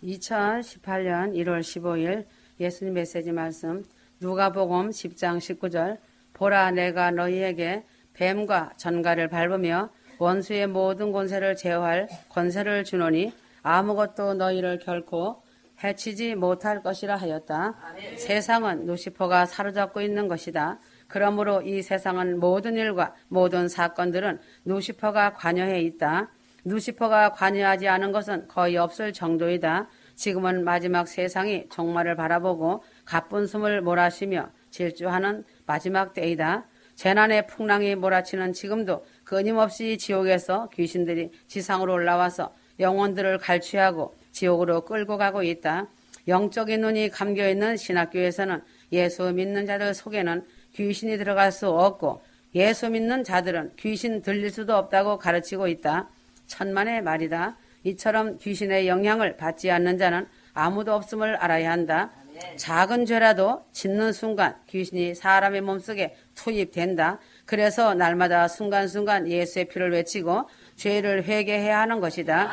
2018년 1월 15일 예수님 메시지 말씀 누가복음 10장 19절 보라 내가 너희에게 뱀과 전갈을 밟으며 원수의 모든 권세를 제어할 권세를 주노니 아무것도 너희를 결코 해치지 못할 것이라 하였다. 아멘. 세상은 루시퍼가 사로잡고 있는 것이다. 그러므로 이 세상은 모든 일과 모든 사건들은 루시퍼가 관여해 있다. 루시퍼가 관여하지 않은 것은 거의 없을 정도이다. 지금은 마지막 세상이 종말을 바라보고 가쁜 숨을 몰아쉬며 질주하는 마지막 때이다. 재난의 풍랑이 몰아치는 지금도 끊임없이 지옥에서 귀신들이 지상으로 올라와서 영혼들을 갈취하고 지옥으로 끌고 가고 있다. 영적인 눈이 감겨있는 신학교에서는 예수 믿는 자들 속에는 귀신이 들어갈 수 없고 예수 믿는 자들은 귀신 들릴 수도 없다고 가르치고 있다. 천만의 말이다. 이처럼 귀신의 영향을 받지 않는 자는 아무도 없음을 알아야 한다. 작은 죄라도 짓는 순간 귀신이 사람의 몸속에 투입된다. 그래서 날마다 순간순간 예수의 피를 외치고 죄를 회개해야 하는 것이다.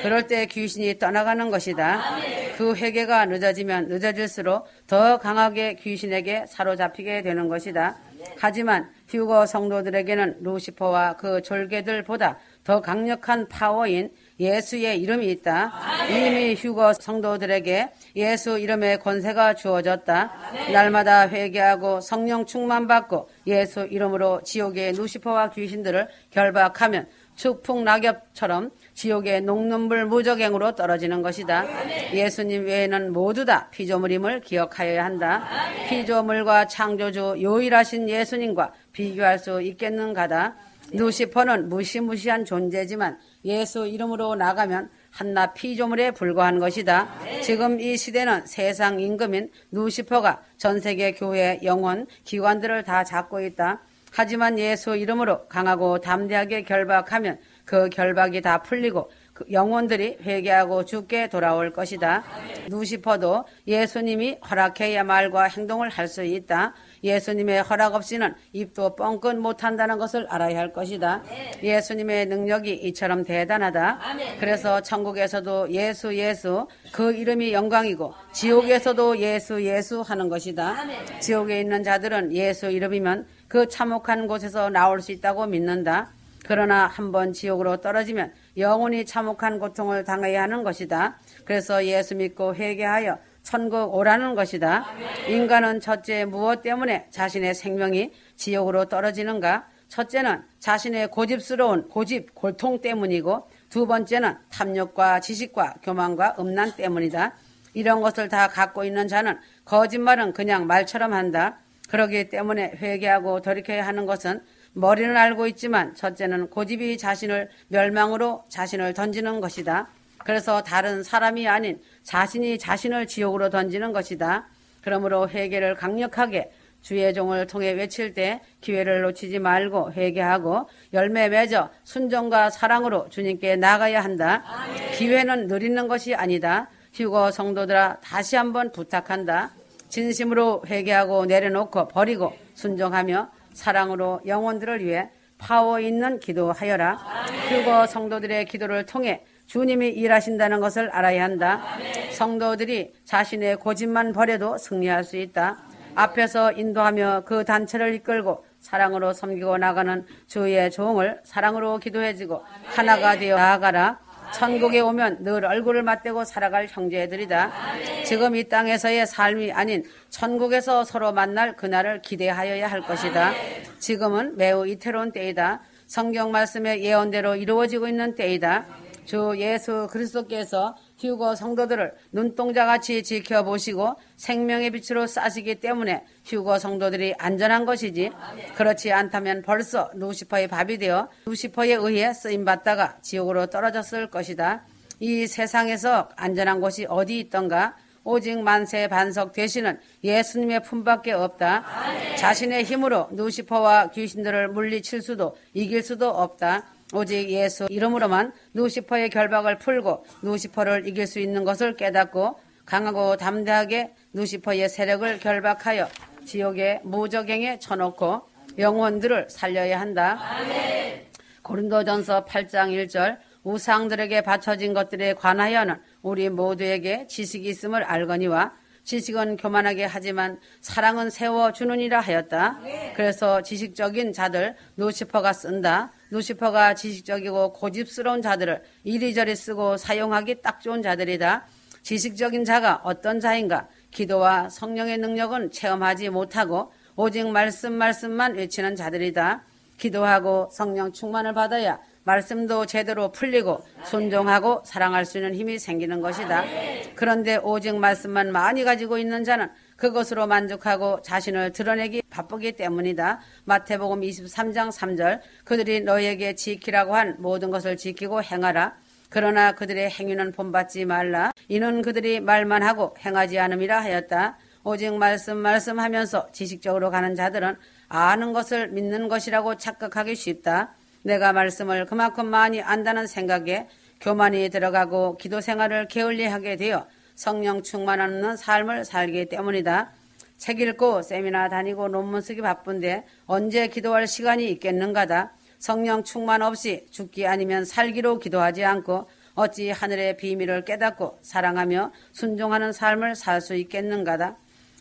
그럴 때 귀신이 떠나가는 것이다. 그 회개가 늦어지면 늦어질수록 더 강하게 귀신에게 사로잡히게 되는 것이다. 하지만 휴거 성도들에게는 루시퍼와 그 졸개들보다 더 강력한 파워인 예수의 이름이 있다. 이미 휴거 성도들에게 예수 이름의 권세가 주어졌다. 날마다 회개하고 성령 충만받고 예수 이름으로 지옥의 루시퍼와 귀신들을 결박하면 축풍 낙엽처럼 지옥의 녹눈물 무적행으로 떨어지는 것이다. 예수님 외에는 모두 다 피조물임을 기억하여야 한다. 피조물과 창조주 유일하신 예수님과 비교할 수 있겠는가다. 루시퍼는 무시무시한 존재지만 예수 이름으로 나가면 한낱 피조물에 불과한 것이다. 지금 이 시대는 세상 임금인 루시퍼가 전 세계 교회, 영혼, 기관들을 다 잡고 있다. 하지만 예수 이름으로 강하고 담대하게 결박하면 그 결박이 다 풀리고 그 영혼들이 회개하고 주께 돌아올 것이다. 루시퍼도 예수님이 허락해야 말과 행동을 할 수 있다. 예수님의 허락 없이는 입도 뻥끗 못한다는 것을 알아야 할 것이다. 예수님의 능력이 이처럼 대단하다. 그래서 천국에서도 예수 예수 그 이름이 영광이고 지옥에서도 예수 예수 하는 것이다. 지옥에 있는 자들은 예수 이름이면 그 참혹한 곳에서 나올 수 있다고 믿는다. 그러나 한번 지옥으로 떨어지면 영원히 참혹한 고통을 당해야 하는 것이다. 그래서 예수 믿고 회개하여 천국 오라는 것이다. 인간은 첫째 무엇 때문에 자신의 생명이 지옥으로 떨어지는가? 첫째는 자신의 고집스러운 골통 때문이고 두 번째는 탐욕과 지식과 교만과 음란 때문이다. 이런 것을 다 갖고 있는 자는 거짓말은 그냥 말처럼 한다. 그러기 때문에 회개하고 돌이켜야 하는 것은 머리는 알고 있지만 첫째는 고집이 자신을 멸망으로 자신을 던지는 것이다. 그래서 다른 사람이 아닌 자신이 자신을 지옥으로 던지는 것이다. 그러므로 회개를 강력하게 주의 종을 통해 외칠 때 기회를 놓치지 말고 회개하고 열매 맺어 순종과 사랑으로 주님께 나가야 한다. 기회는 누리는 것이 아니다. 휴거 성도들아 다시 한번 부탁한다. 진심으로 회개하고 내려놓고 버리고 순종하며 사랑으로 영혼들을 위해 파워 있는 기도하여라. 휴거 성도들의 기도를 통해 주님이 일하신다는 것을 알아야 한다. 성도들이 자신의 고집만 버려도 승리할 수 있다. 앞에서 인도하며 그 단체를 이끌고 사랑으로 섬기고 나가는 주의 종을 사랑으로 기도해주고 하나가 되어 나아가라. 천국에 오면 늘 얼굴을 맞대고 살아갈 형제들이다. 지금 이 땅에서의 삶이 아닌 천국에서 서로 만날 그날을 기대하여야 할 것이다. 지금은 매우 이태로운 때이다. 성경 말씀의 예언대로 이루어지고 있는 때이다. 주 예수 그리스도께서 휴거 성도들을 눈동자같이 지켜보시고 생명의 빛으로 싸시기 때문에 휴거 성도들이 안전한 것이지 그렇지 않다면 벌써 루시퍼의 밥이 되어 루시퍼에 의해 쓰임받다가 지옥으로 떨어졌을 것이다. 이 세상에서 안전한 곳이 어디 있던가? 오직 만세 반석 되시는 예수님의 품밖에 없다. 자신의 힘으로 루시퍼와 귀신들을 물리칠 수도 이길 수도 없다. 오직 예수 이름으로만 루시퍼의 결박을 풀고 루시퍼를 이길 수 있는 것을 깨닫고 강하고 담대하게 루시퍼의 세력을 결박하여 지옥의 무적행에 쳐놓고 영혼들을 살려야 한다. 고린도전서 8장 1절 우상들에게 바쳐진 것들에 관하여는 우리 모두에게 지식이 있음을 알거니와 지식은 교만하게 하지만 사랑은 세워주느니라 하였다. 그래서 지식적인 자들 루시퍼가 쓴다. 루시퍼가 지식적이고 고집스러운 자들을 이리저리 쓰고 사용하기 딱 좋은 자들이다. 지식적인 자가 어떤 자인가? 기도와 성령의 능력은 체험하지 못하고 오직 말씀만 외치는 자들이다. 기도하고 성령 충만을 받아야 말씀도 제대로 풀리고 순종하고 사랑할 수 있는 힘이 생기는 것이다. 그런데 오직 말씀만 많이 가지고 있는 자는 그것으로 만족하고 자신을 드러내기 바쁘기 때문이다. 마태복음 23장 3절 그들이 너희에게 지키라고 한 모든 것을 지키고 행하라. 그러나 그들의 행위는 본받지 말라. 이는 그들이 말만 하고 행하지 않음이라 하였다. 오직 말씀하면서 지식적으로 가는 자들은 아는 것을 믿는 것이라고 착각하기 쉽다. 내가 말씀을 그만큼 많이 안다는 생각에 교만이 들어가고 기도 생활을 게을리하게 되어 성령 충만 없는 삶을 살기 때문이다. 책 읽고 세미나 다니고 논문 쓰기 바쁜데 언제 기도할 시간이 있겠는가다. 성령 충만 없이 죽기 아니면 살기로 기도하지 않고 어찌 하늘의 비밀을 깨닫고 사랑하며 순종하는 삶을 살 수 있겠는가다.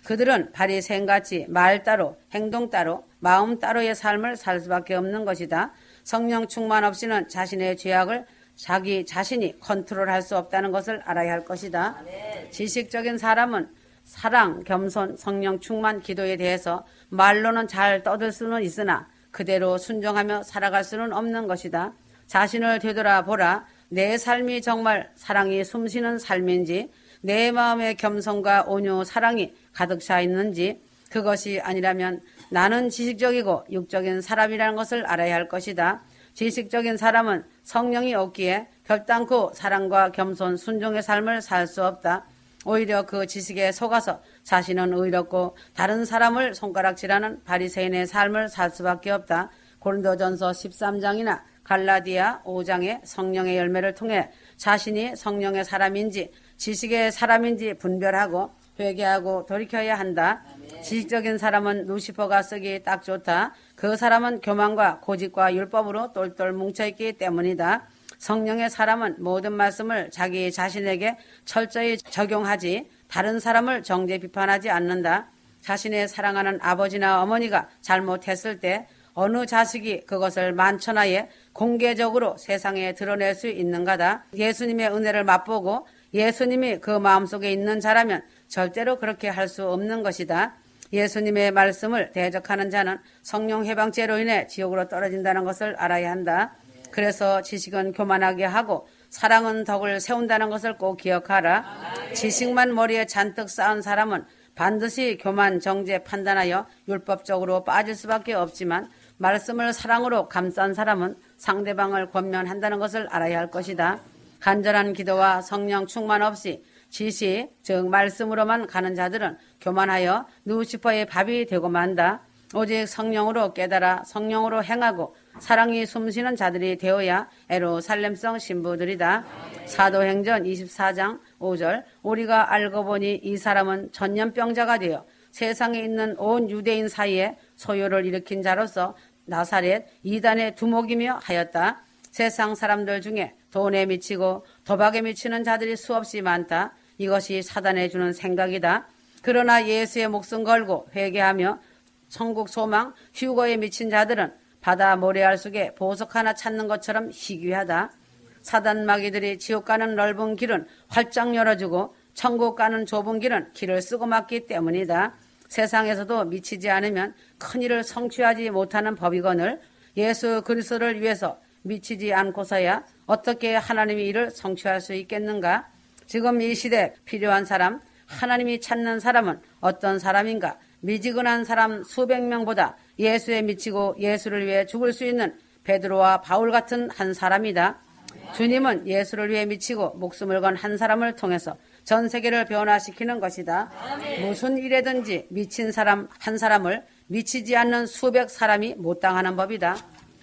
그들은 바리새인같이 말 따로 행동 따로 마음 따로의 삶을 살 수밖에 없는 것이다. 성령 충만 없이는 자신의 죄악을 자기 자신이 컨트롤할 수 없다는 것을 알아야 할 것이다. 지식적인 사람은 사랑, 겸손, 성령 충만 기도에 대해서 말로는 잘 떠들 수는 있으나 그대로 순종하며 살아갈 수는 없는 것이다. 자신을 되돌아보라. 내 삶이 정말 사랑이 숨쉬는 삶인지 내 마음의 겸손과 온유, 사랑이 가득 차 있는지 그것이 아니라면 나는 지식적이고 육적인 사람이라는 것을 알아야 할 것이다. 지식적인 사람은 성령이 없기에 결단코 사랑과 겸손, 순종의 삶을 살 수 없다. 오히려 그 지식에 속아서 자신은 의롭고 다른 사람을 손가락질하는 바리새인의 삶을 살 수밖에 없다. 고린도전서 13장이나 갈라디아 5장의 성령의 열매를 통해 자신이 성령의 사람인지 지식의 사람인지 분별하고 회개하고 돌이켜야 한다. 지식적인 사람은 루시퍼가 쓰기 딱 좋다. 그 사람은 교만과 고집과 율법으로 똘똘 뭉쳐있기 때문이다. 성령의 사람은 모든 말씀을 자기 자신에게 철저히 적용하지 다른 사람을 정죄 비판하지 않는다. 자신의 사랑하는 아버지나 어머니가 잘못했을 때 어느 자식이 그것을 만천하에 공개적으로 세상에 드러낼 수 있는가다. 예수님의 은혜를 맛보고 예수님이 그 마음속에 있는 자라면 절대로 그렇게 할 수 없는 것이다. 예수님의 말씀을 대적하는 자는 성령 해방죄로 인해 지옥으로 떨어진다는 것을 알아야 한다. 그래서 지식은 교만하게 하고 사랑은 덕을 세운다는 것을 꼭 기억하라. 지식만 머리에 잔뜩 쌓은 사람은 반드시 교만, 정죄 판단하여 율법적으로 빠질 수밖에 없지만 말씀을 사랑으로 감싼 사람은 상대방을 권면한다는 것을 알아야 할 것이다. 간절한 기도와 성령 충만 없이 지식, 즉 말씀으로만 가는 자들은 교만하여 루시퍼의 밥이 되고 만다. 오직 성령으로 깨달아 성령으로 행하고 사랑이 숨쉬는 자들이 되어야 예루살렘성 신부들이다. 사도행전 24장 5절 우리가 알고 보니 이 사람은 전염병자가 되어 세상에 있는 온 유대인 사이에 소요를 일으킨 자로서 나사렛 이단의 두목이며 하였다. 세상 사람들 중에 돈에 미치고 도박에 미치는 자들이 수없이 많다. 이것이 사단에 주는 생각이다. 그러나 예수의 목숨 걸고 회개하며 천국 소망, 휴거에 미친 자들은 바다 모래알 속에 보석 하나 찾는 것처럼 희귀하다. 사단 마귀들이 지옥 가는 넓은 길은 활짝 열어주고 천국 가는 좁은 길은 길을 쓰고 막기 때문이다. 세상에서도 미치지 않으면 큰일을 성취하지 못하는 법이거늘 예수 그리스도를 위해서 미치지 않고서야 어떻게 하나님의 일을 성취할 수 있겠는가? 지금 이 시대 필요한 사람, 하나님이 찾는 사람은 어떤 사람인가? 미지근한 사람 수백 명보다 예수에 미치고 예수를 위해 죽을 수 있는 베드로와 바울 같은 한 사람이다. 주님은 예수를 위해 미치고 목숨을 건 한 사람을 통해서 전 세계를 변화시키는 것이다. 무슨 일에든지 미친 사람 한 사람을 미치지 않는 수백 사람이 못 당하는 법이다.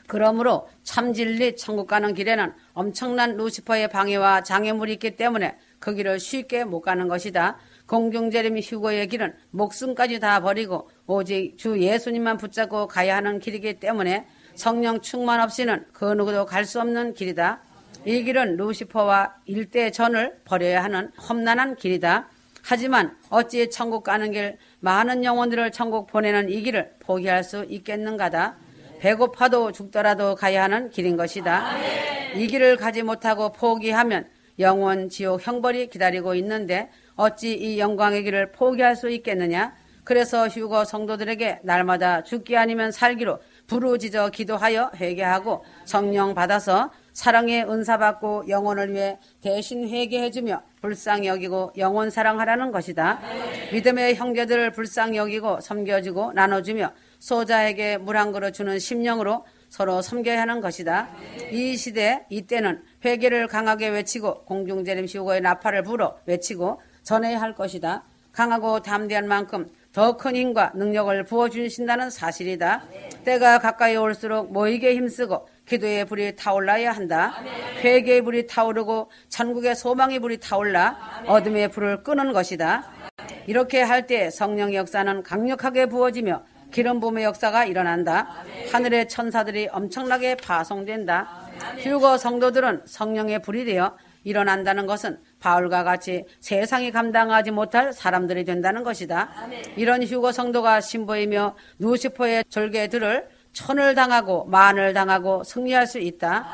그러므로 참 진리 천국 가는 길에는 엄청난 루시퍼의 방해와 장애물이 있기 때문에 그 길을 쉽게 못 가는 것이다. 공중재림 휴거의 길은 목숨까지 다 버리고 오직 주 예수님만 붙잡고 가야 하는 길이기 때문에 성령 충만 없이는 그 누구도 갈 수 없는 길이다. 이 길은 루시퍼와 일대전을 벌여야 하는 험난한 길이다. 하지만 어찌 천국 가는 길, 많은 영혼들을 천국 보내는 이 길을 포기할 수 있겠는가다. 배고파도 죽더라도 가야 하는 길인 것이다. 이 길을 가지 못하고 포기하면 영원 지옥 형벌이 기다리고 있는데 어찌 이 영광의 길을 포기할 수 있겠느냐. 그래서 휴거 성도들에게 날마다 죽기 아니면 살기로 부르짖어 기도하여 회개하고 성령 받아서 사랑의 은사 받고 영혼을 위해 대신 회개해주며 불쌍히 여기고 영혼 사랑하라는 것이다. 믿음의 형제들을 불쌍히 여기고 섬겨주고 나눠주며 소자에게 물 한 그릇 주는 심령으로 서로 섬겨야 하는 것이다. 이 시대 이때는 회개를 강하게 외치고 공중재림 휴거의 나팔을 불어 외치고 전해야 할 것이다. 강하고 담대한 만큼 더 큰 힘과 능력을 부어주신다는 사실이다. 때가 가까이 올수록 모이게 힘쓰고 기도의 불이 타올라야 한다. 회개의 불이 타오르고 천국의 소망의 불이 타올라 어둠의 불을 끄는 것이다. 이렇게 할 때 성령의 역사는 강력하게 부어지며 기름 부음의 역사가 일어난다. 하늘의 천사들이 엄청나게 파송된다. 휴거 성도들은 성령의 불이 되어 일어난다는 것은 바울과 같이 세상이 감당하지 못할 사람들이 된다는 것이다. 이런 휴거 성도가 신부이며 루시퍼의 절개들을 천을 당하고 만을 당하고 승리할 수 있다.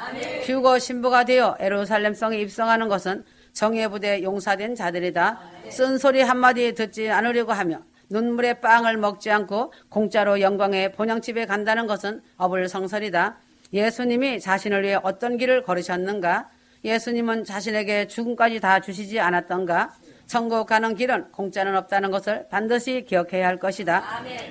휴거 신부가 되어 예루살렘 성에 입성하는 것은 정예 부대 용사된 자들이다. 쓴소리 한마디 듣지 않으려고 하며 눈물의 빵을 먹지 않고 공짜로 영광의 본향집에 간다는 것은 어불성설이다. 예수님이 자신을 위해 어떤 길을 걸으셨는가? 예수님은 자신에게 죽음까지 다 주시지 않았던가? 천국 가는 길은 공짜는 없다는 것을 반드시 기억해야 할 것이다.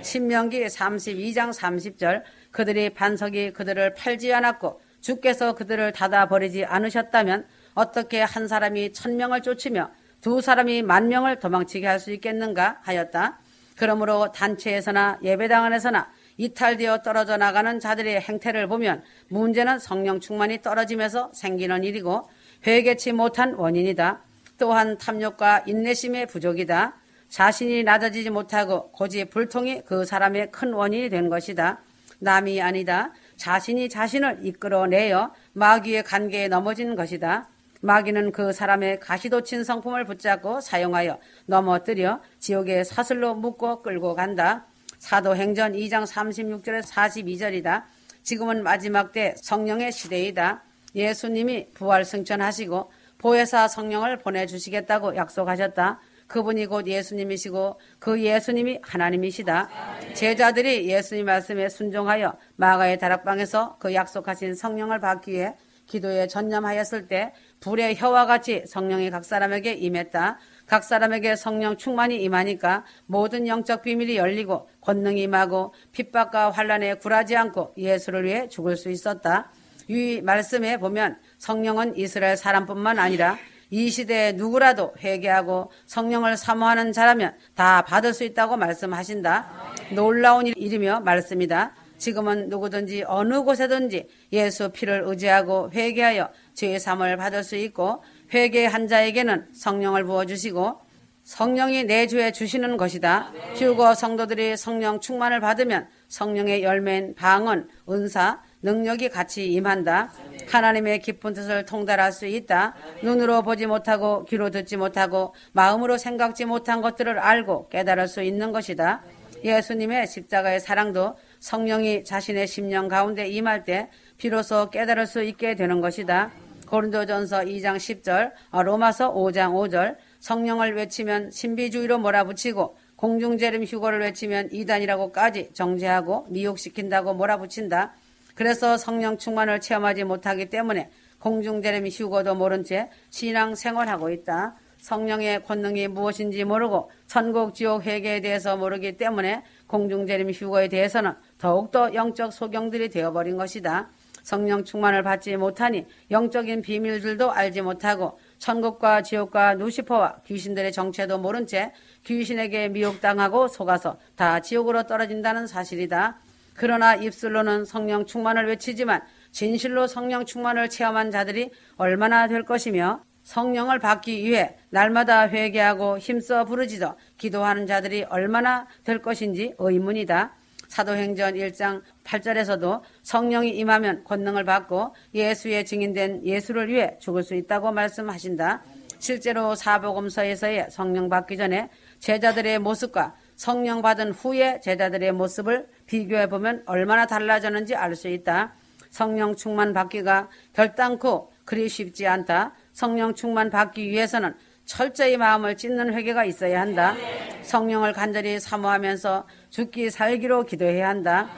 신명기 32장 30절 그들이 반석이 그들을 팔지 않았고 주께서 그들을 닫아버리지 않으셨다면 어떻게 한 사람이 1000명을 쫓으며 두 사람이 10,000명을 도망치게 할 수 있겠는가 하였다. 그러므로 단체에서나 예배당 안에서나 이탈되어 떨어져 나가는 자들의 행태를 보면 문제는 성령 충만이 떨어지면서 생기는 일이고 회개치 못한 원인이다. 또한 탐욕과 인내심의 부족이다. 자신이 낮아지지 못하고 고집 불통이 그 사람의 큰 원인이 된 것이다. 남이 아니다. 자신이 자신을 이끌어내어 마귀의 관계에 넘어진 것이다. 마귀는 그 사람의 가시돋친 성품을 붙잡고 사용하여 넘어뜨려 지옥의 사슬로 묶고 끌고 간다. 사도행전 2장 36절에서 42절이다. 지금은 마지막 때 성령의 시대이다. 예수님이 부활 승천하시고 보혜사 성령을 보내주시겠다고 약속하셨다. 그분이 곧 예수님이시고 그 예수님이 하나님이시다. 제자들이 예수님 말씀에 순종하여 마가의 다락방에서 그 약속하신 성령을 받기 위해 기도에 전념하였을 때 불의 혀와 같이 성령이 각 사람에게 임했다. 각 사람에게 성령 충만이 임하니까 모든 영적 비밀이 열리고 권능이 임하고 핍박과 환난에 굴하지 않고 예수를 위해 죽을 수 있었다. 이 말씀에 보면 성령은 이스라엘 사람뿐만 아니라 이 시대에 누구라도 회개하고 성령을 사모하는 자라면 다 받을 수 있다고 말씀하신다. 놀라운 일이며 말씀이다. 지금은 누구든지 어느 곳에든지 예수 피를 의지하고 회개하여 죄의 사함을 받을 수 있고 회개한 자에게는 성령을 부어주시고 성령이 내주해 주시는 것이다. 휴거 성도들이 성령 충만을 받으면 성령의 열매인 방언, 은사, 능력이 같이 임한다. 하나님의 깊은 뜻을 통달할 수 있다. 눈으로 보지 못하고 귀로 듣지 못하고 마음으로 생각지 못한 것들을 알고 깨달을 수 있는 것이다. 예수님의 십자가의 사랑도 성령이 자신의 심령 가운데 임할 때 비로소 깨달을 수 있게 되는 것이다. 고린도전서 2장 10절, 로마서 5장 5절, 성령을 외치면 신비주의로 몰아붙이고 공중재림 휴거를 외치면 이단이라고까지 정죄하고 미혹시킨다고 몰아붙인다. 그래서 성령 충만을 체험하지 못하기 때문에 공중재림 휴거도 모른 채 신앙 생활하고 있다. 성령의 권능이 무엇인지 모르고 천국 지옥 회개에 대해서 모르기 때문에 공중재림 휴거에 대해서는 더욱더 영적 소경들이 되어버린 것이다. 성령 충만을 받지 못하니 영적인 비밀들도 알지 못하고 천국과 지옥과 루시퍼와 귀신들의 정체도 모른 채 귀신에게 미혹당하고 속아서 다 지옥으로 떨어진다는 사실이다. 그러나 입술로는 성령 충만을 외치지만 진실로 성령 충만을 체험한 자들이 얼마나 될 것이며 성령을 받기 위해 날마다 회개하고 힘써 부르짖어 기도하는 자들이 얼마나 될 것인지 의문이다. 사도행전 1장 8절에서도 성령이 임하면 권능을 받고 예수의 증인된 예수를 위해 죽을 수 있다고 말씀하신다. 실제로 사복음서에서의 성령 받기 전에 제자들의 모습과 성령 받은 후에 제자들의 모습을 비교해보면 얼마나 달라졌는지 알 수 있다. 성령 충만 받기가 결단코 그리 쉽지 않다. 성령 충만 받기 위해서는 철저히 마음을 찢는 회개가 있어야 한다. 성령을 간절히 사모하면서 죽기 살기로 기도해야 한다.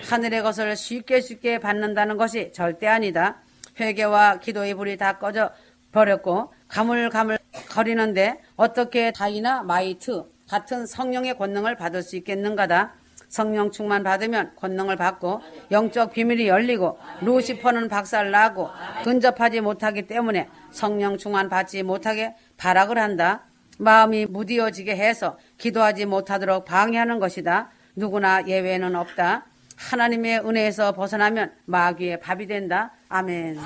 하늘의 것을 쉽게 받는다는 것이 절대 아니다. 회개와 기도의 불이 다 꺼져 버렸고 가물가물 거리는데 어떻게 다이나 마이트 같은 성령의 권능을 받을 수 있겠는가다. 성령 충만 받으면 권능을 받고 영적 비밀이 열리고 루시퍼는 박살나고 근접하지 못하기 때문에 성령 충만 받지 못하게 발악을 한다. 마음이 무디어지게 해서 기도하지 못하도록 방해하는 것이다. 누구나 예외는 없다. 하나님의 은혜에서 벗어나면 마귀의 밥이 된다. 아멘.